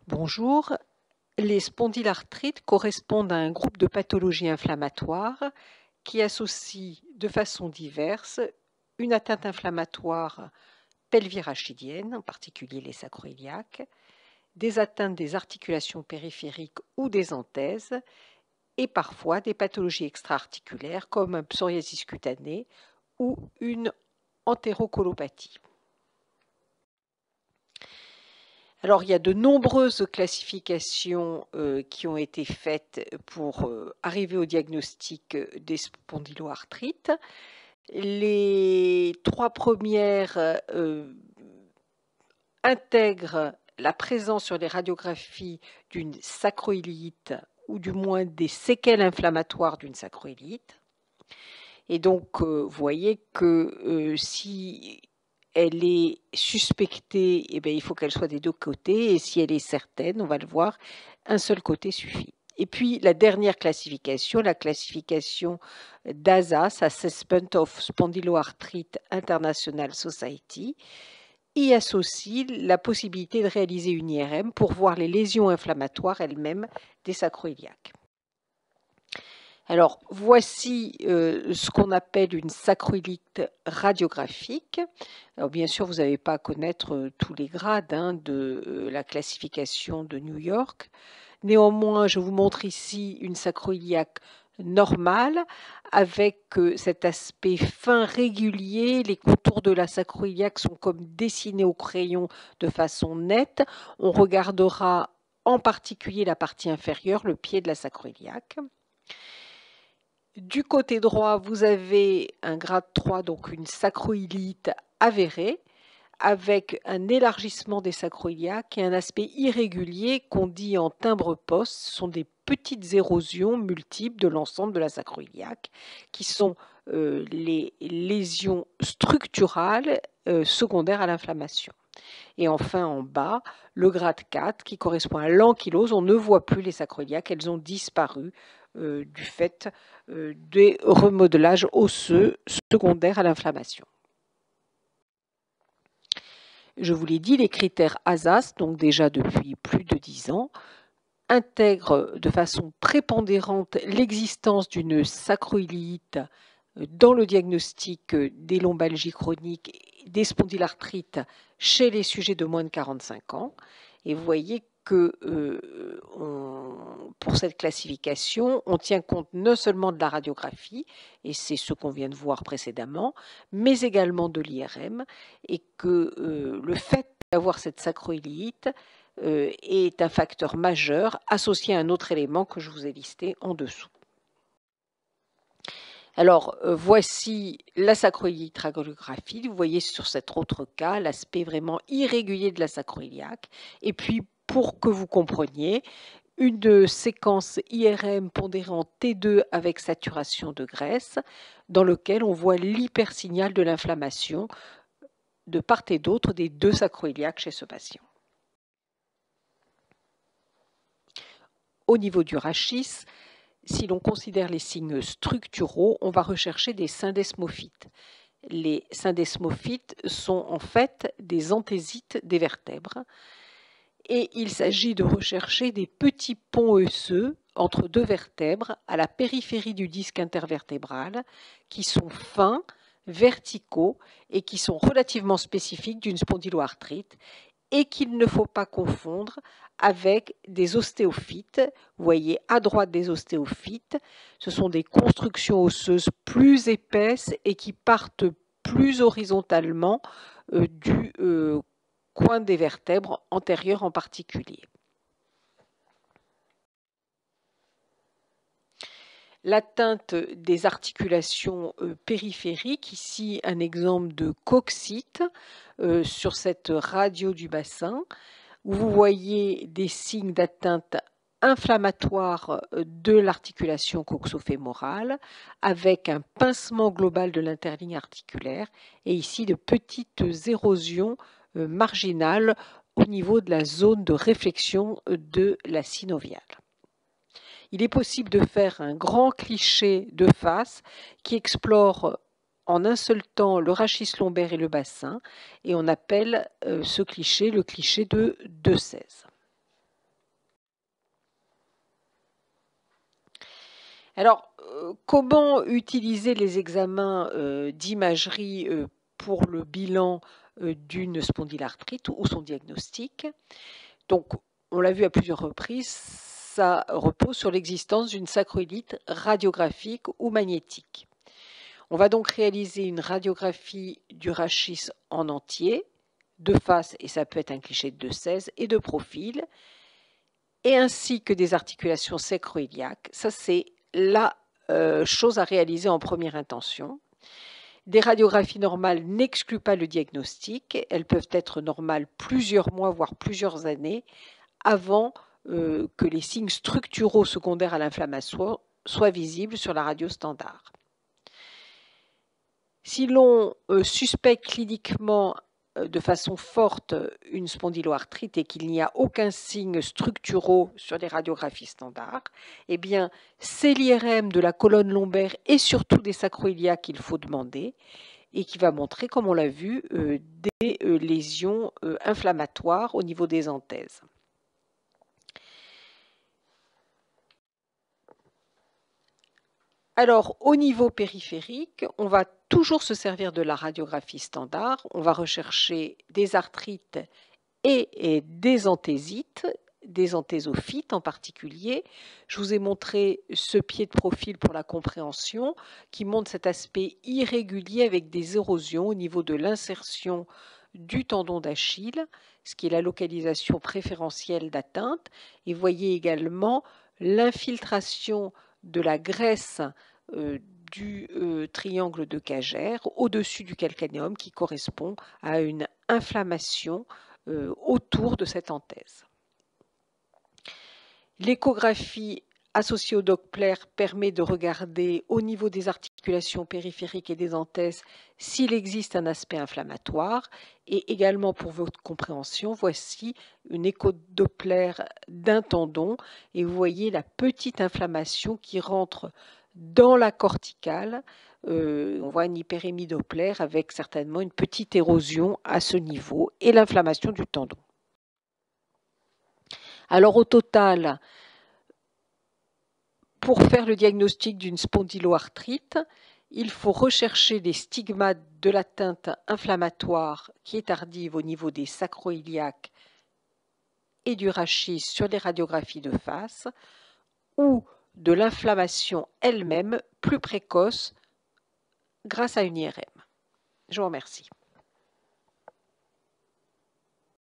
Bonjour, les spondylarthrites correspondent à un groupe de pathologies inflammatoires qui associent de façon diverse une atteinte inflammatoire pelvirachidienne, en particulier les sacroiliaques, des atteintes des articulations périphériques ou des anthèses, et parfois des pathologies extra-articulaires comme un psoriasis cutané ou une entérocolopathie. Alors, il y a de nombreuses classifications qui ont été faites pour arriver au diagnostic des spondyloarthrites. Les trois premières intègrent la présence sur les radiographies d'une sacroïlite ou du moins des séquelles inflammatoires d'une sacroïlite. Et donc, vous voyez que si elle est suspectée, eh bien, il faut qu'elle soit des deux côtés, et si elle est certaine, on va le voir, un seul côté suffit. Et puis la dernière classification, la classification d'ASAS, Assessment of Spondyloarthritis International Society, y associe la possibilité de réaliser une IRM pour voir les lésions inflammatoires elles-mêmes des sacroiliaques. Alors, voici ce qu'on appelle une sacroïlite radiographique. Alors, bien sûr, vous n'avez pas à connaître tous les grades de la classification de New York. Néanmoins, je vous montre ici une sacroiliaque normale avec cet aspect fin régulier. Les contours de la sacroiliaque sont comme dessinés au crayon de façon nette. On regardera en particulier la partie inférieure, le pied de la sacroiliaque. Du côté droit, vous avez un grade 3, donc une sacroïlite avérée, avec un élargissement des sacroiliaques et un aspect irrégulier qu'on dit en timbre-poste. Ce sont des petites érosions multiples de l'ensemble de la sacroiliaque, qui sont les lésions structurales secondaires à l'inflammation. Et enfin, en bas, le grade 4 qui correspond à l'ankylose. On ne voit plus les sacroiliaques, elles ont disparu du fait des remodelages osseux secondaires à l'inflammation. Je vous l'ai dit, les critères ASAS, donc déjà depuis plus de 10 ans, intègrent de façon prépondérante l'existence d'une sacroiliite dans le diagnostic des lombalgies chroniques, des spondylarthrites chez les sujets de moins de 45 ans. Et vous voyez que pour cette classification, on tient compte non seulement de la radiographie, et c'est ce qu'on vient de voir précédemment, mais également de l'IRM, et que le fait d'avoir cette sacroiliite est un facteur majeur associé à un autre élément que je vous ai listé en dessous. Alors, voici la sacroïlite radiographique. Vous voyez sur cet autre cas l'aspect vraiment irrégulier de la sacroiliaque. Et puis, pour que vous compreniez, une séquence IRM pondérée en T2 avec saturation de graisse, dans lequel on voit l'hypersignal de l'inflammation de part et d'autre des deux sacroiliaques chez ce patient. Au niveau du rachis, si l'on considère les signes structuraux, on va rechercher des syndesmophytes. Les syndesmophytes sont en fait des anthésites des vertèbres et il s'agit de rechercher des petits ponts osseux entre deux vertèbres à la périphérie du disque intervertébral qui sont fins, verticaux et qui sont relativement spécifiques d'une spondyloarthrite et qu'il ne faut pas confondre avec des ostéophytes. Vous voyez à droite des ostéophytes, ce sont des constructions osseuses plus épaisses et qui partent plus horizontalement du coin des vertèbres antérieures en particulier. L'atteinte des articulations périphériques, ici un exemple de coxite sur cette radio du bassin, où vous voyez des signes d'atteinte inflammatoire de l'articulation coxofémorale avec un pincement global de l'interligne articulaire et ici de petites érosions marginales au niveau de la zone de réflexion de la synoviale. Il est possible de faire un grand cliché de face qui explore en un seul temps le rachis lombaire et le bassin, et on appelle ce cliché le cliché de De Sèze. Alors, comment utiliser les examens d'imagerie pour le bilan d'une spondylarthrite ou son diagnostic? Donc, on l'a vu à plusieurs reprises, ça repose sur l'existence d'une sacroïlite radiographique ou magnétique. On va donc réaliser une radiographie du rachis en entier, de face, et ça peut être un cliché de 2,16, et de profil, et ainsi que des articulations sacroiliaques. Ça, c'est la chose à réaliser en première intention. Des radiographies normales n'excluent pas le diagnostic. Elles peuvent être normales plusieurs mois, voire plusieurs années, avant que les signes structuraux secondaires à l'inflammation soient visibles sur la radio standard. Si l'on suspecte cliniquement de façon forte une spondyloarthrite et qu'il n'y a aucun signe structuraux sur les radiographies standards, eh bien, c'est l'IRM de la colonne lombaire et surtout des sacroiliacs qu'il faut demander et qui va montrer, comme on l'a vu, des lésions inflammatoires au niveau des anthèses. Alors, au niveau périphérique, on va toujours se servir de la radiographie standard. On va rechercher des arthrites et des anthésites, des anthésophytes en particulier. Je vous ai montré ce pied de profil pour la compréhension qui montre cet aspect irrégulier avec des érosions au niveau de l'insertion du tendon d'Achille, ce qui est la localisation préférentielle d'atteinte. Et voyez également l'infiltration de la graisse du triangle de Cager au-dessus du calcanéum qui correspond à une inflammation autour de cette anthèse. L'échographie associée au Doppler permet de regarder au niveau des articulations périphériques et des anthèses s'il existe un aspect inflammatoire. Et également pour votre compréhension, voici une écho-Doppler d'un tendon et vous voyez la petite inflammation qui rentre dans la corticale. On voit une hyperémie Doppler avec certainement une petite érosion à ce niveau et l'inflammation du tendon. Alors au total, pour faire le diagnostic d'une spondyloarthrite, il faut rechercher les stigmates de l'atteinte inflammatoire qui est tardive au niveau des sacroiliacs et du rachis sur les radiographies de face ou de l'inflammation elle-même plus précoce grâce à une IRM. Je vous remercie.